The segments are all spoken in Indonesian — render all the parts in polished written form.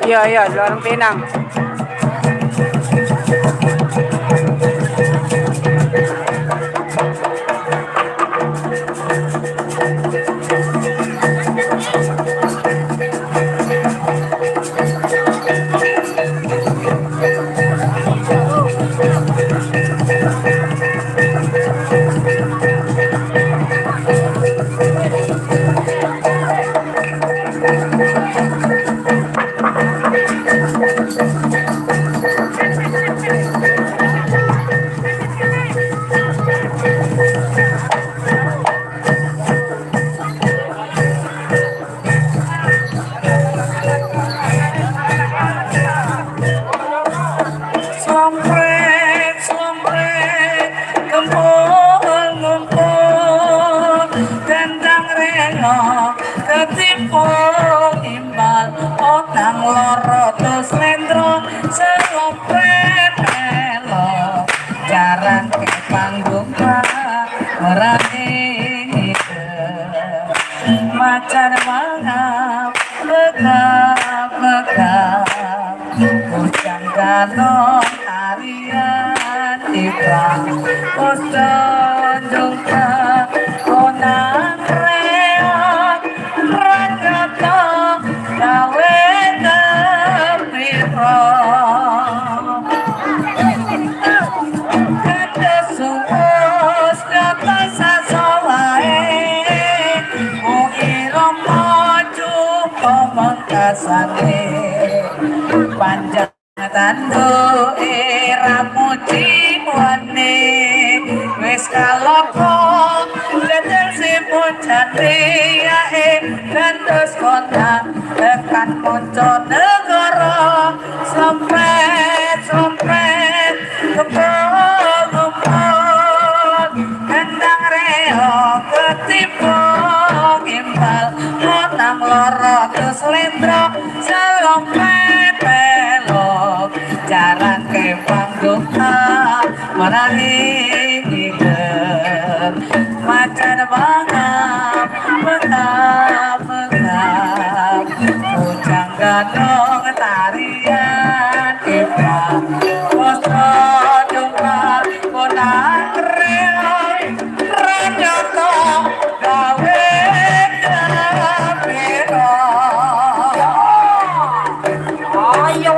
Iya, iya, Lorong Pinang. Sompret, sompret, gempur-gempur, dendang reno, ketipu imbal, otang loro terus lendro, selompret melo, jaran ke panggung merani macan mangap, begap-begap, ujang ganong tarian ibrang, uston jungka, konang reot, ranggato, gawe tempirong. Kata suus kata sasawae, muirom maju pemengkasane, panjang tandu iramu jiwane, wis kaloko dadal sipun jati yae, gandos kontak tekan monco negara, sompret sompret gempol-gempol, gendang reo ketipu gimbal, otang loro terus lendro, selompet belok, jaran ke panggung menangis hidup, macan bangap, begap-begap, ujang ganong tarian ibrang, posto jumpa konang reoi, ranyoto gawe tempiro. Ayo.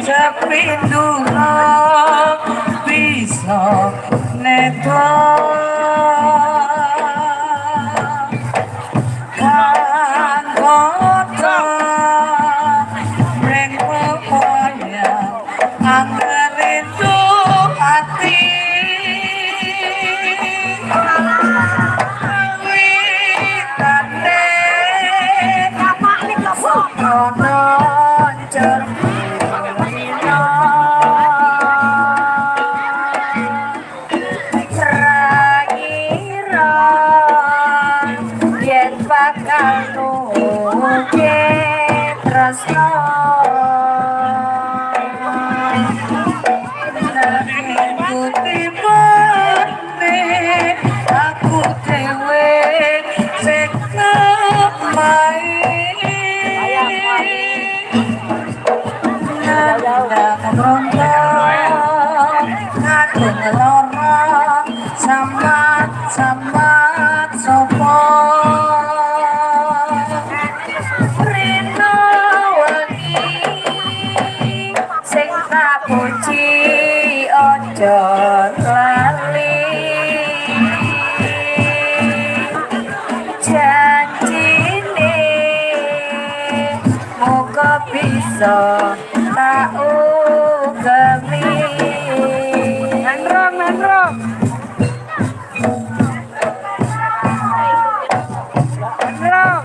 Sepindula bisa netra non cerita terakhir yen bakal nuke tresno aku dewe sing sambat sopo rino wengi sing tak puji ojo lali janjine muga bisa tak ugemi Nandrong, nandrong. Nandrong.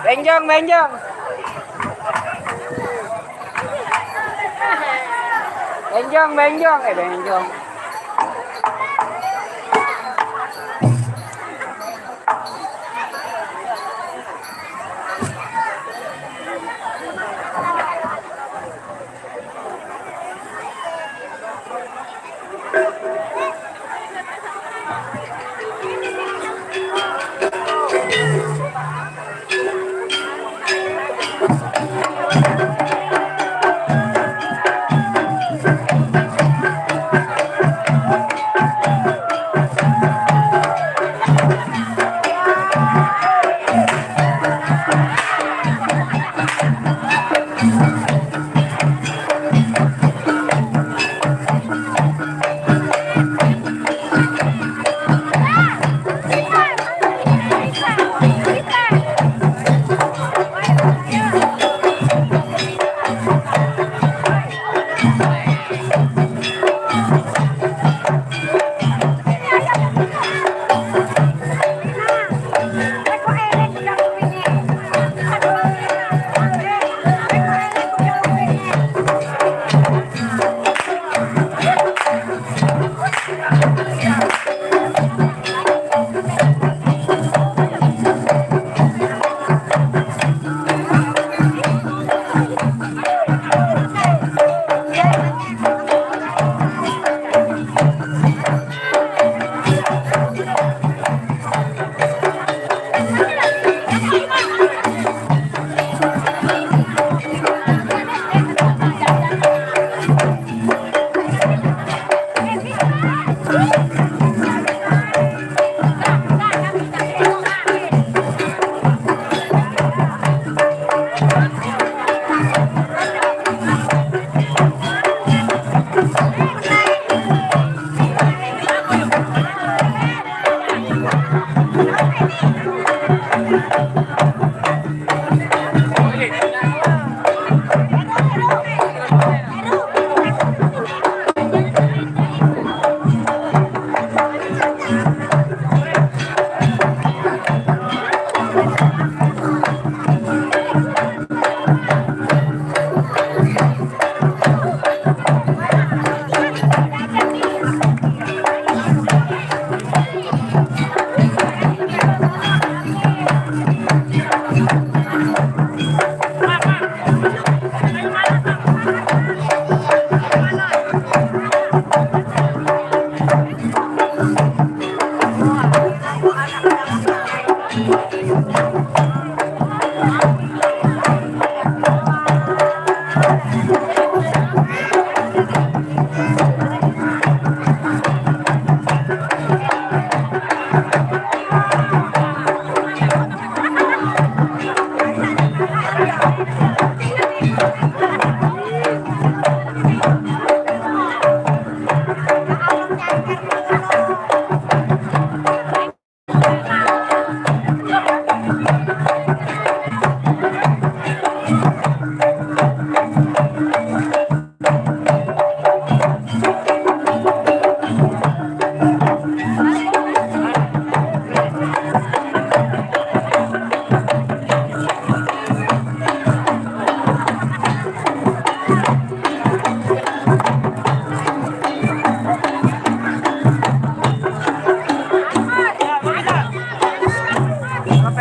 Benjong, benjong. Benjong, benjong. Benjong.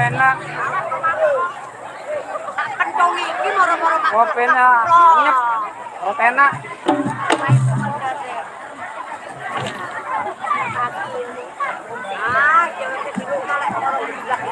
pena. Kentong iki moro-moro mak. Oh pena. Nyep. Oh pena. Ah, jangan ketipu kalek moro bilang.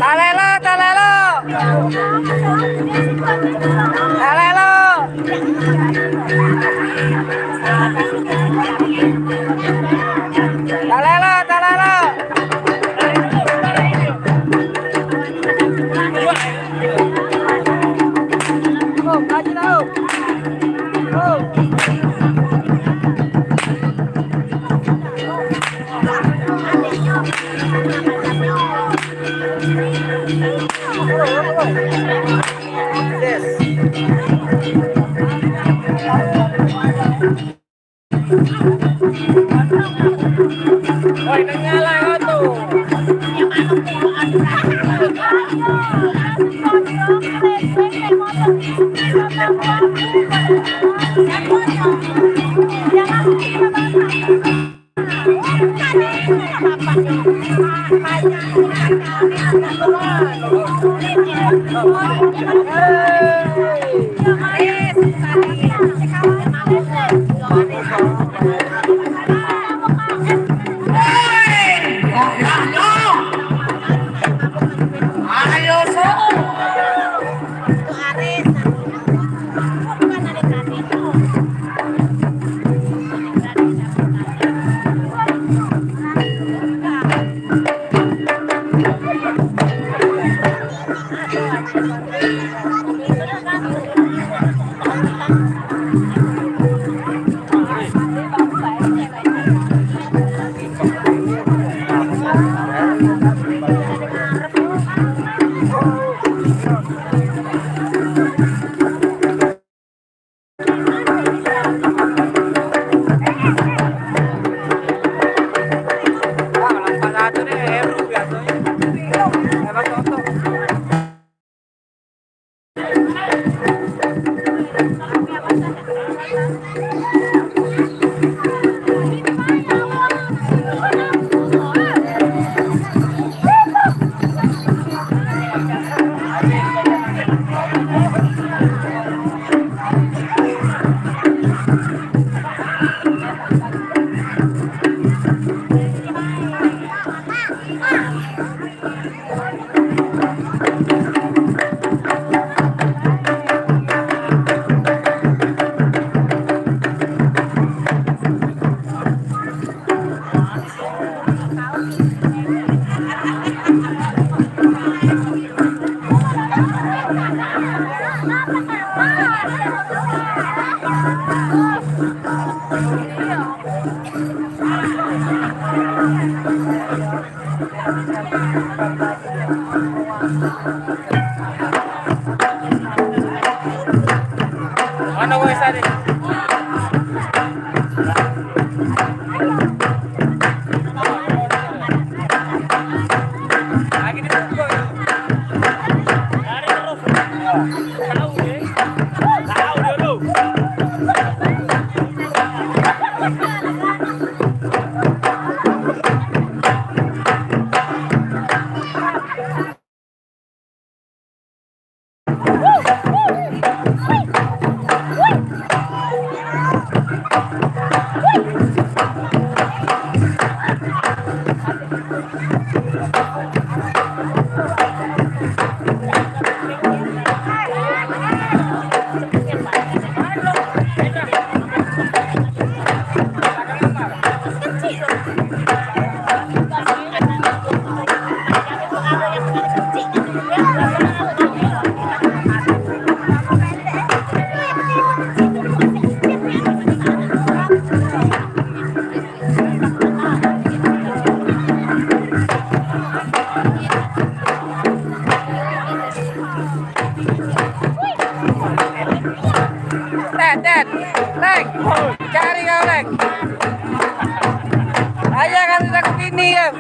Talelo, talelo. Talelo. Talelo, talelo. Oh, maju tau. Oh. Hoy, nanyala ko to. Mana wes tadi? Lagi di pukul. Lari terus. Tahu deh. Tahu dulu. Ted, Leng, cari kau Leng. Aja kan kita ke sini kan.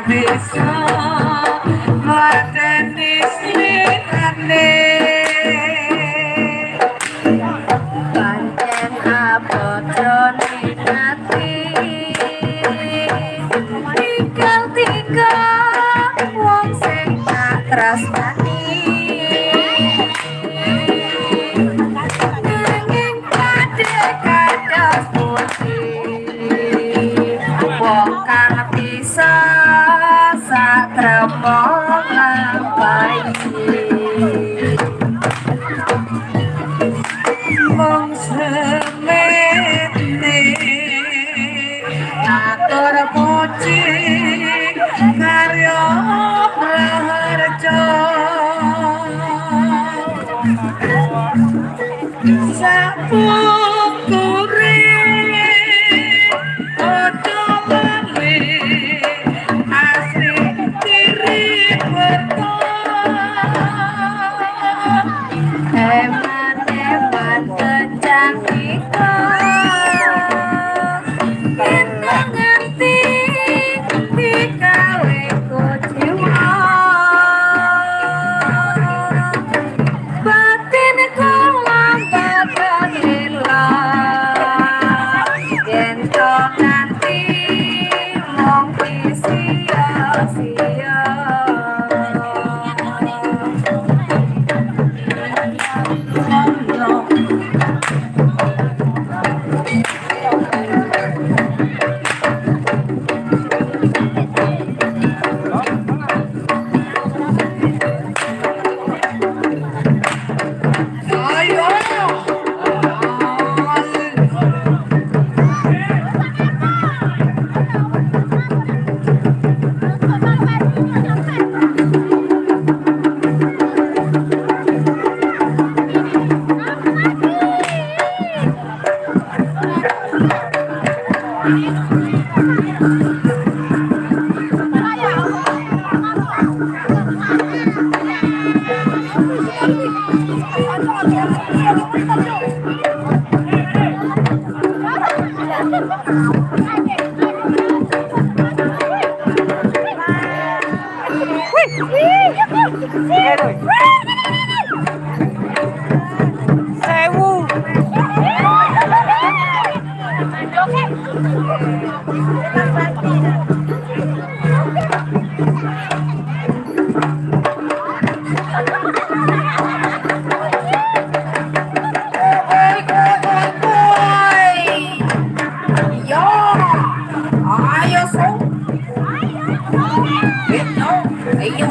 bisa madani slitane pancen abodo ninati tinggal satremo lampahi mong semene atur puji karya praharja sapukure ojo lali asri diri beto eman-eman kencang iko gendong nganti dikawe kuciwa batin kolam bakal hilang gendong nanti mong sia-sia ayo Sewu. yo ayo so ayo ayo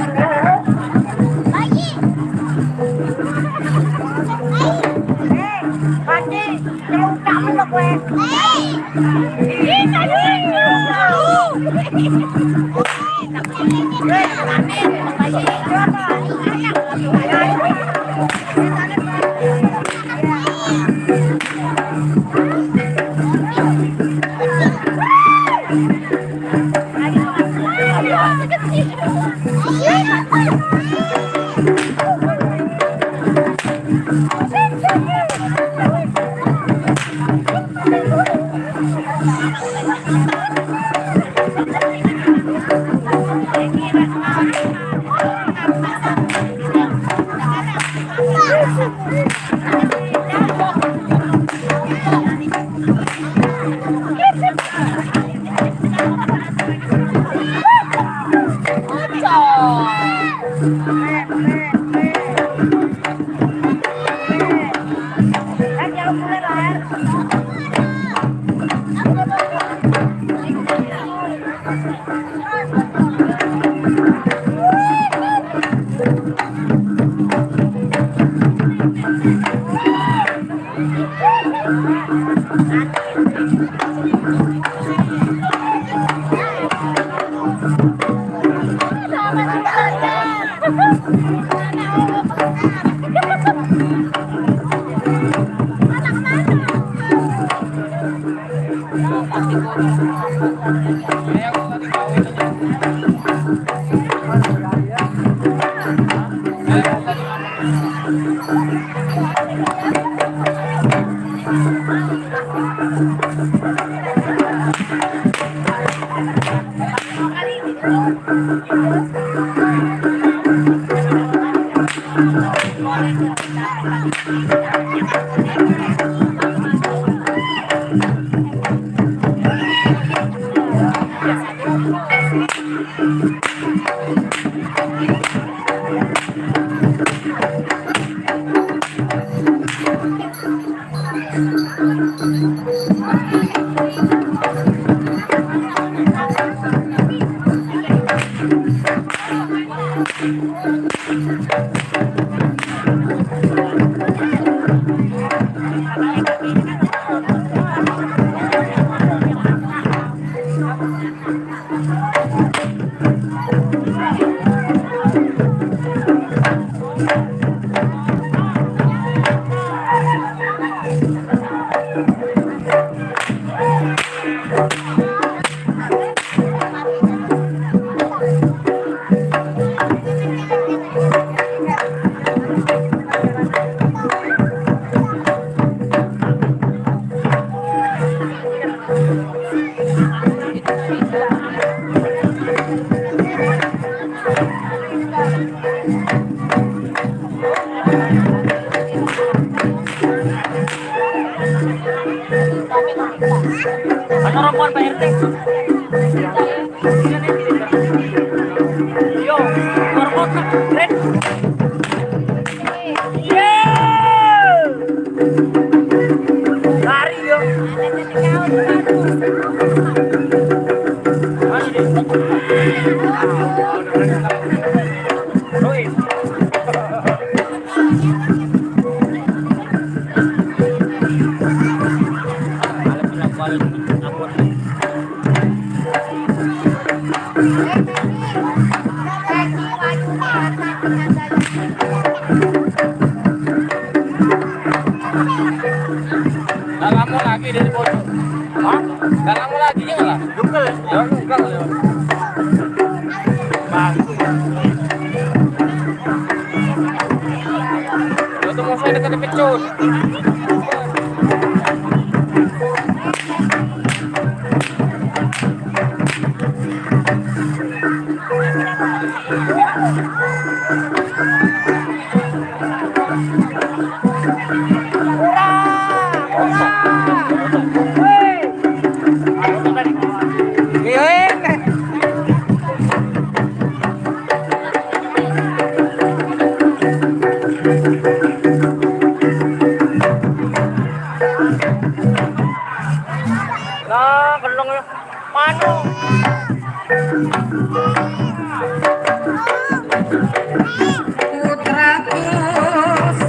Ano rombongan Pak RT? Yo, rombongan keren. Yeah! Lari yo. Luis. Gak lama lagi dari pojok. Hah? Gak lama lagi ya lah. Bukan. Ya enggak lah. Itu mau saya dekat pecut. Nah, gelong ya. Manu. Putraku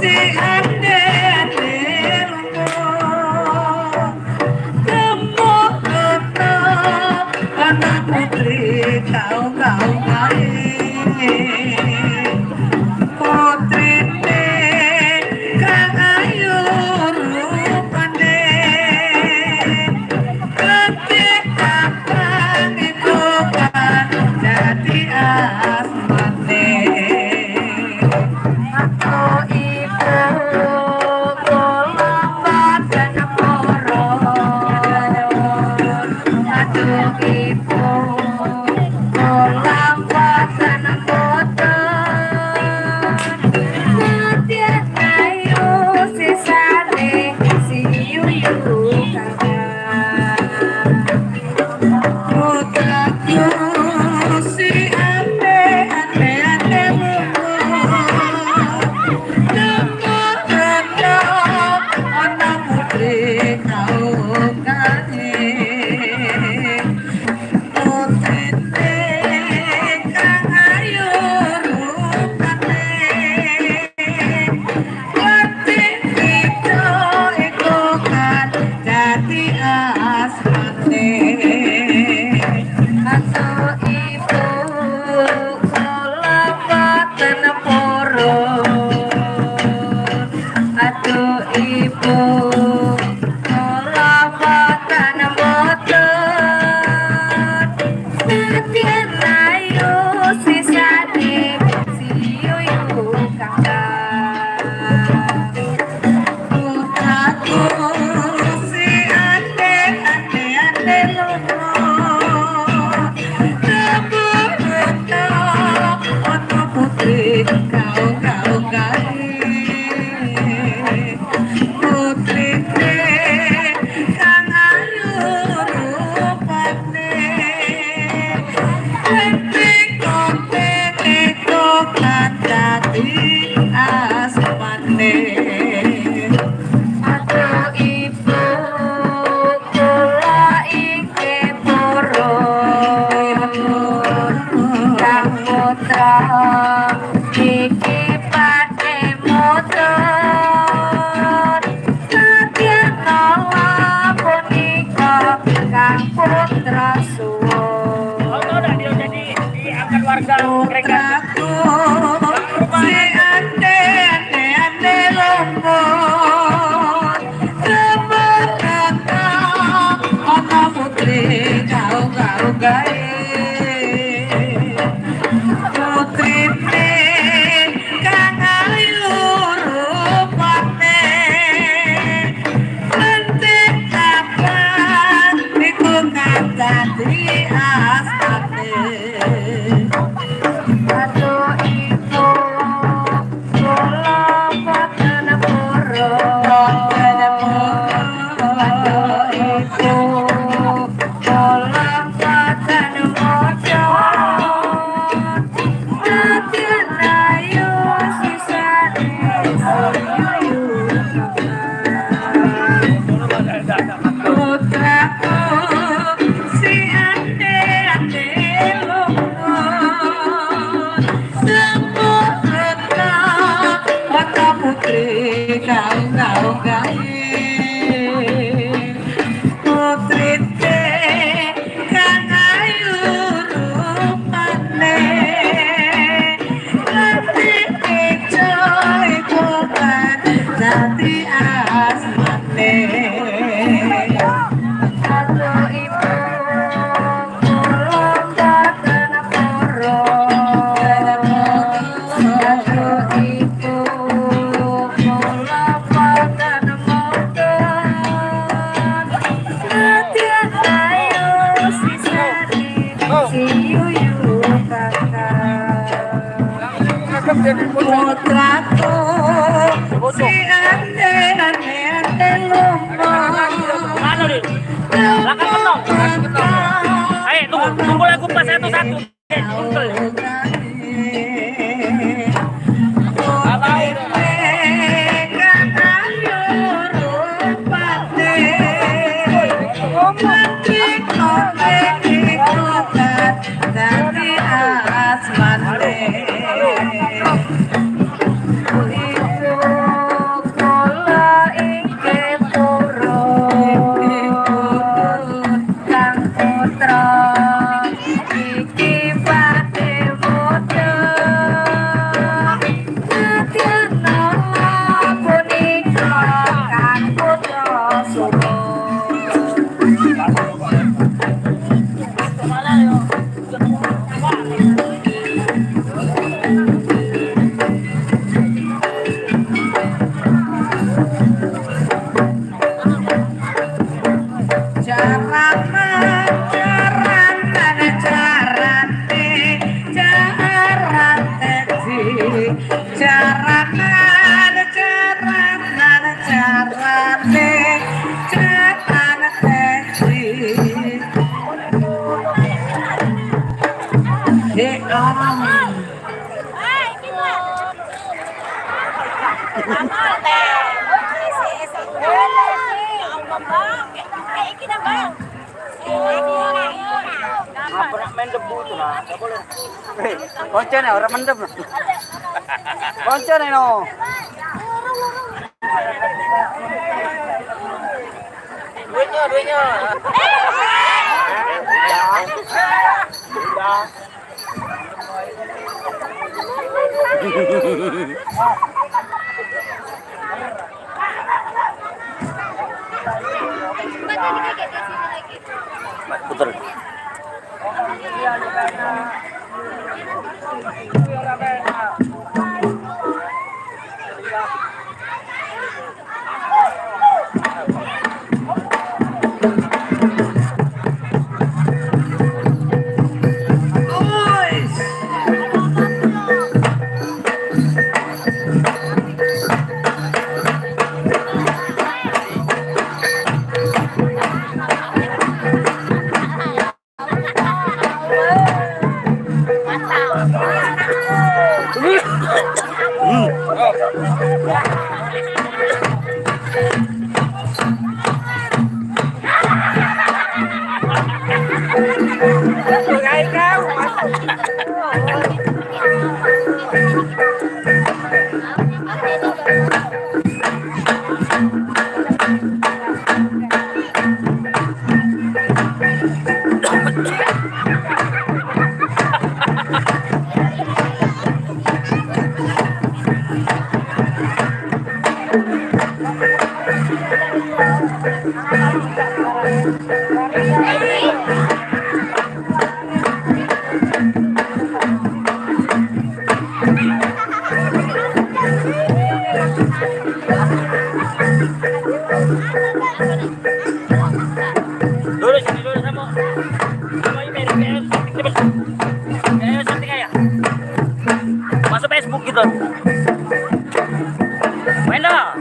si ande anak putri kau putri kang ayu rupane ketika itu kan jadi asmane aku ibu kolam badan koron aduh ibu kolam badan kotor Kang putra iki pake motor Satyan nala punika Kang putra suwun Oh, udah dia jadi diangkat warga mereka. Putraku si ande lombok Sebenarnya ana putri kau gawe Putrine kang ayu rupane Lentik kapan iku kang dadi asmane Aduh ibu kula boten pura Aduh ibu kula boten moco Satyan ayu sisane yuyu Putraku si ande lumut Sempurna mata putri kau gawe Putri te kang ayu rupane Nanti coy bukan nanti asmane Aduh ibu kula boten pura Aduh ibu kula boten motor Satyan ayu sisane si yuyu kakak Putraku si ande lumut Mana nih? Langkah kenong. Ayo tunggu lagu pas satu-satu. Main debu tuh lah, nggak boleh. Koncen ya orang mendem. Koncen ya no. Duitnya. Putar. Dulu sini dulu sama. Sama ini cepet. Cantik kayak. Masuk Facebook gitu. Main dah.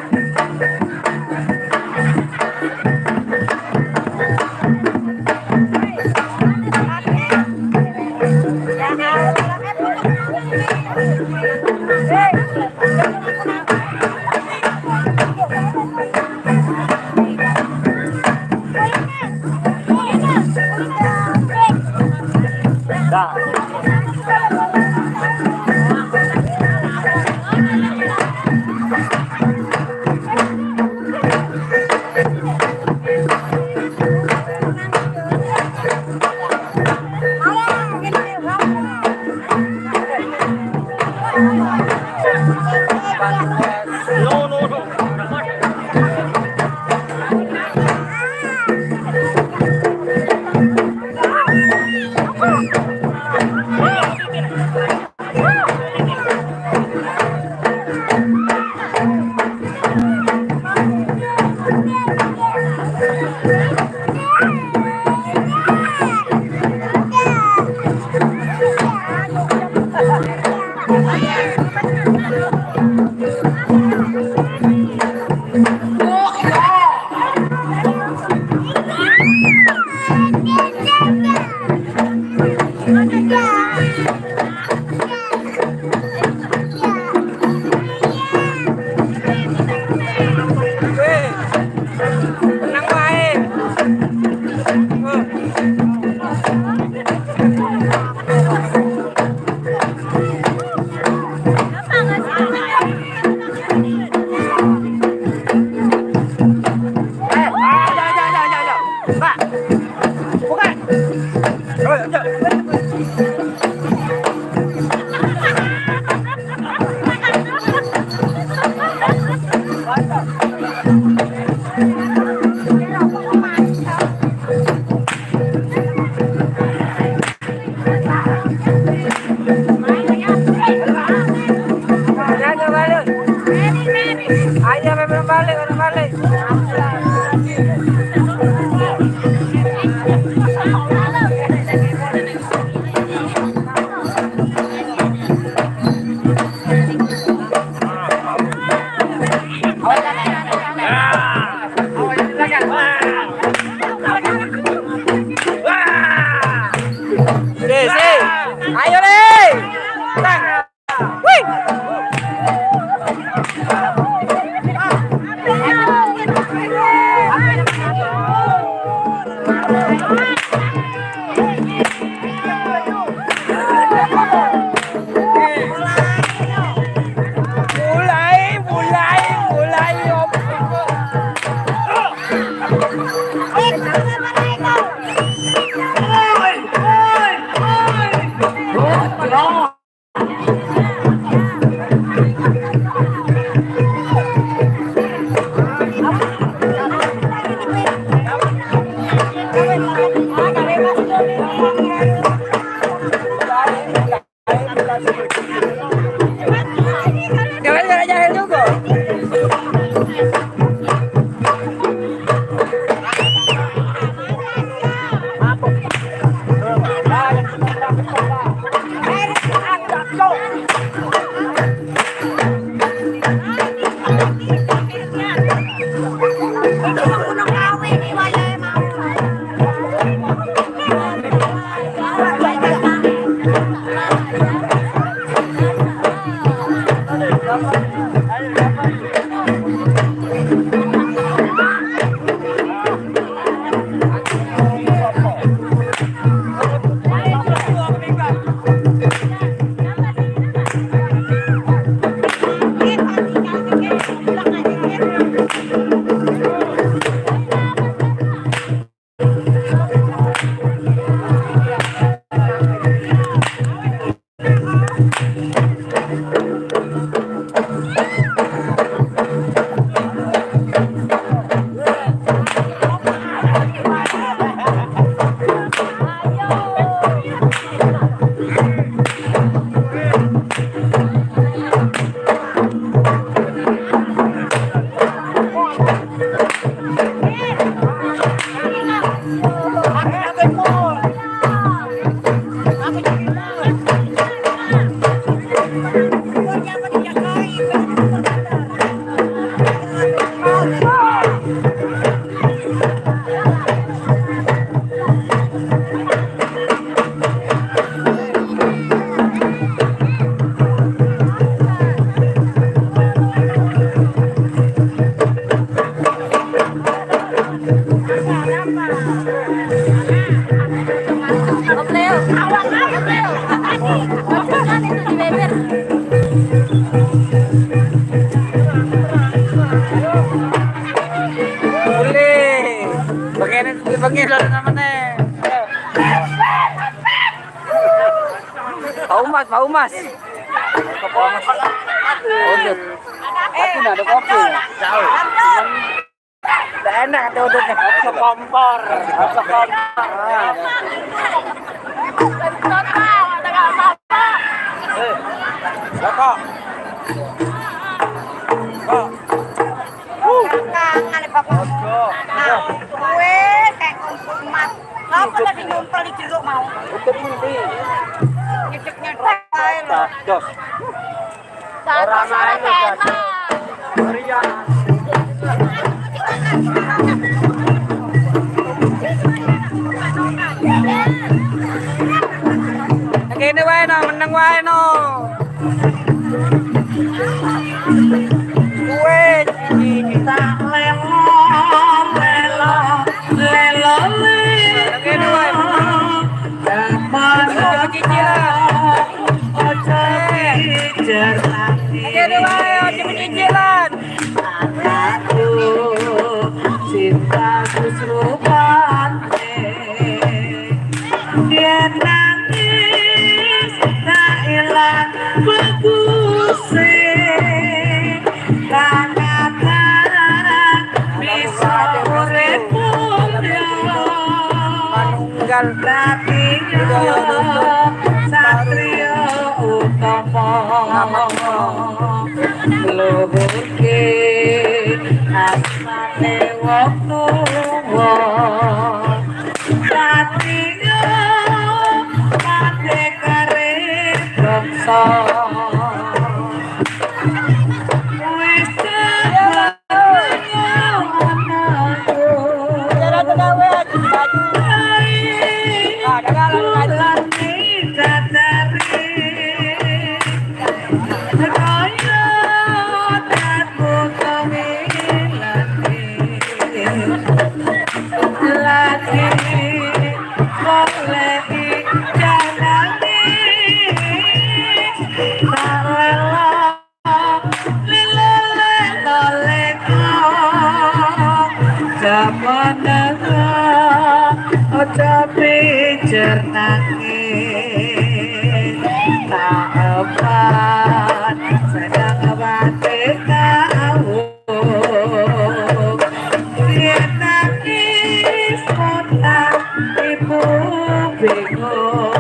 Dah. No, no, no. Tenang baik. Mbak. Bukan. Ayo belum balik, belum balik. Ayo deh. Wih. Jangan juga. Umas, Pak Umas. Udut. Tapi nggak ada kopi. Tahu. Nggak enak ada udutnya. Kompor. Kok. Kangen bapak. Nah, gue kayak kumat. Apa tadi ngumpul di jeruk mau? Udut ini. Nyedek-nyedek ae lho. Dos. Orang lain enak. Kene wae no, meneng wae no. Kue Tak lelo, lelo, lelo, kene wae. Zaman ojo pijer ati. Kene wae ojo cicilan. Anakku cinta kusrupane. Dia nangis tak ilang baguse. Tangan bisa urip mulya. Manunggal Tapi satria utama luhurke asmane wong tuwa satria mate kare bangsa wis cara tegawe aja baju. Tak apa sedang batik tahu dia nangis kontak ibu bingung.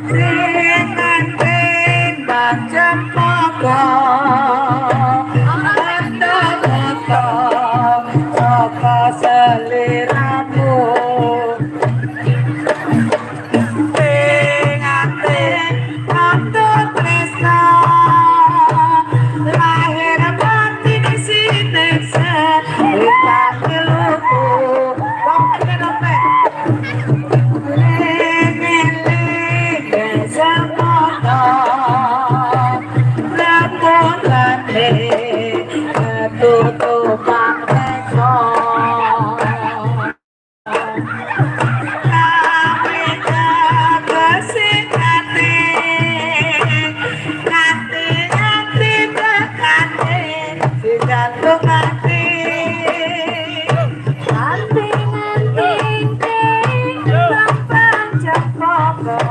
Dengan timbang cempaka mata-mata apa seliramu dengan timbang tresna lahir batin di sini kita keluku tutupan beso kami kasih hati hati dekati si jantung hati hati gampang jempoko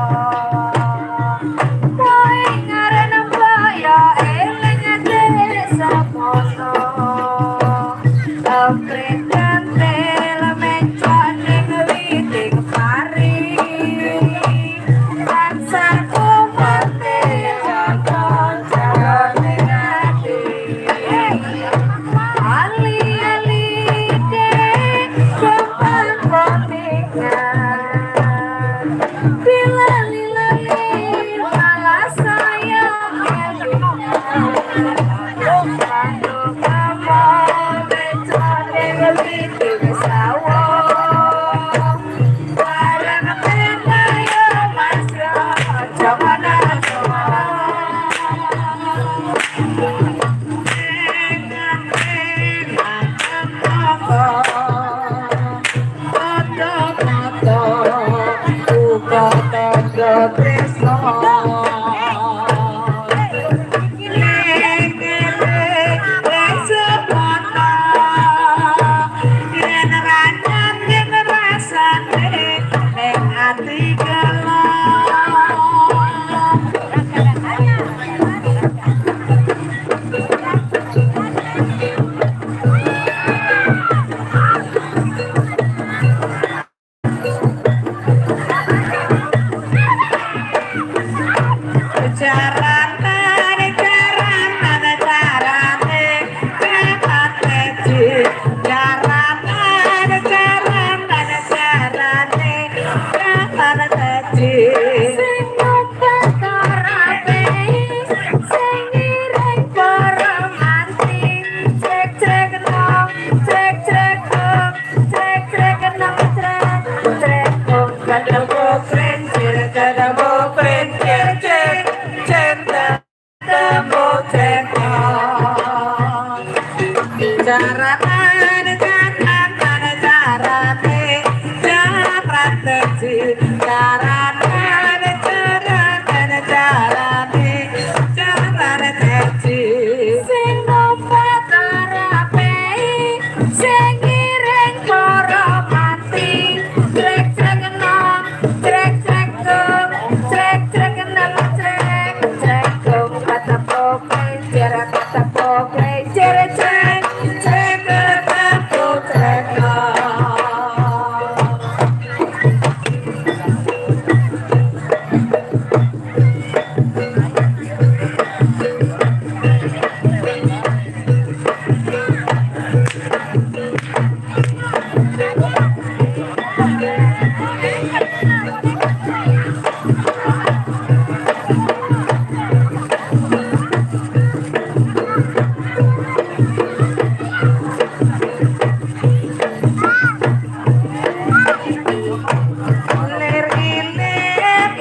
koi ngarana ya elenya desa poso tepuk cere ceng ceng tepuk cengkok. Ler ilir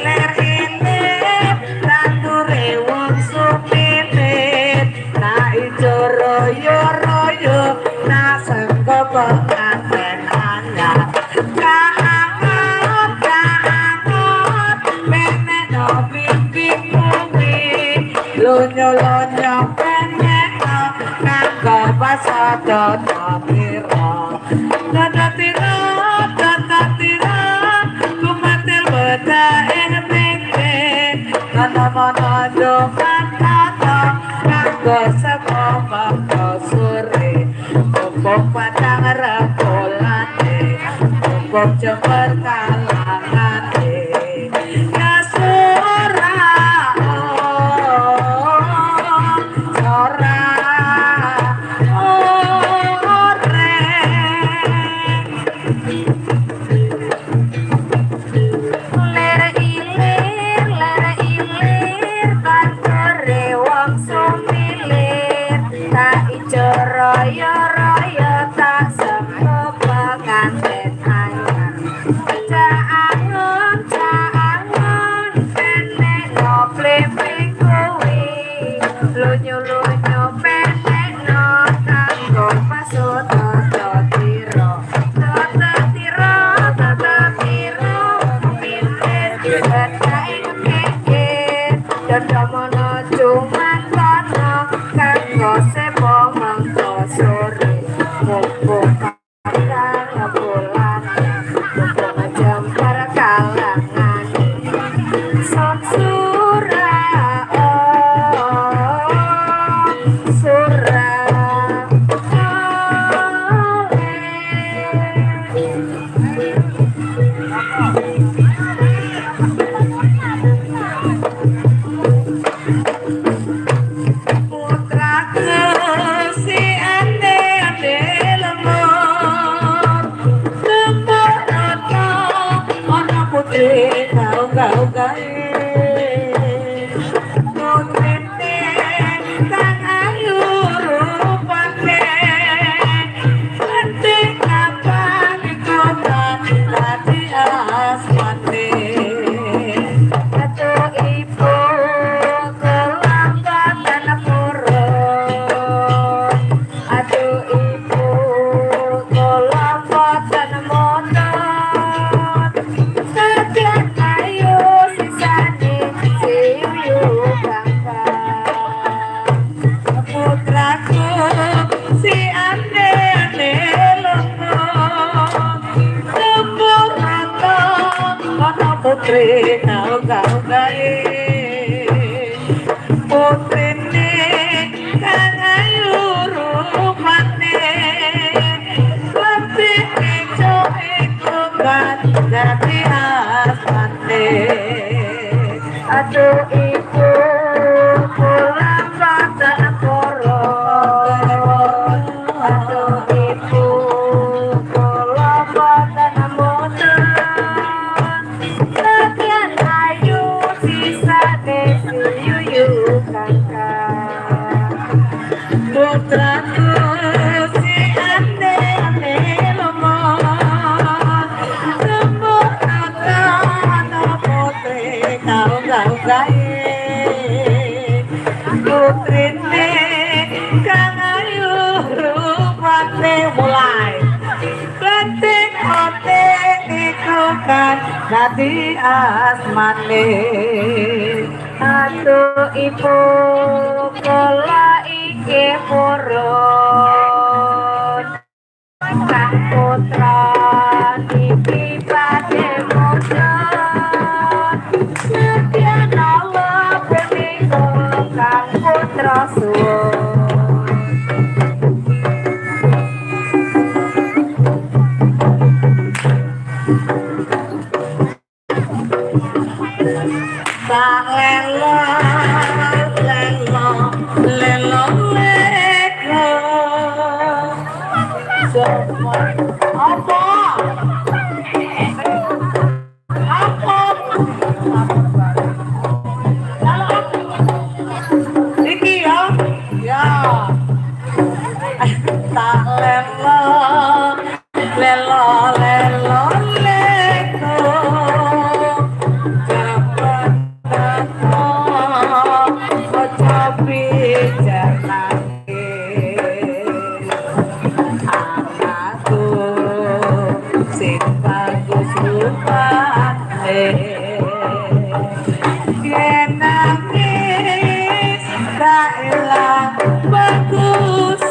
tandure wong supir na ijo royo royo na sengko penganten anyar kaangot penek no bimbing kuwi lonyo lonyo penek no kanggo pasada tapira tatatira tatatira kumatil beda ing pingke mana-mana dokan kata kanggo saka bangsa sore mumpung padang repolane mumpung jember kalangane ya sora sora ore ler ilir kantore wong sumilir tak ijo royo royo tak sengko penganten anyar caangon penek no pleping kuwi lunyo lunyo penek no kanggo pasota tatira tatatira tatatira pinter kain keke dodomono cuman kono kanggo sepo mangko sore mumpung kadang bulan mumpung jembar kalangan son sura sura putraku si ande ande lemur lembur rata ana putri kau kau gae putrine kang ayu rupane ante kapan kota lati asmane Atuh ibu kelambatan purun Aduh ibu kelambatan motor Sekian ayu sisane siuyu kakak putraku si ande ande lemur lembur rata ana putri kau kau gae putrine kang ayu rupane letih ijo iku kan dadi asmane aduh ibu pulang pada koron aduh ibu pulang pada motor sekian ayu sisa desi yuyu kakak putraku si ande ande lemur lembur rata ana putri kau kau gae putrine kang ayu rupane mulai letih ote iku kan dadi asmane aduh ibu kula iki purun kang putra iki pade mudhun setya Allah punika kang putra suwun Tak lelo lelo lelo leko cepet teko ojo pijar nangis anakku sing bagus rupane yen nangis tak ilang bagus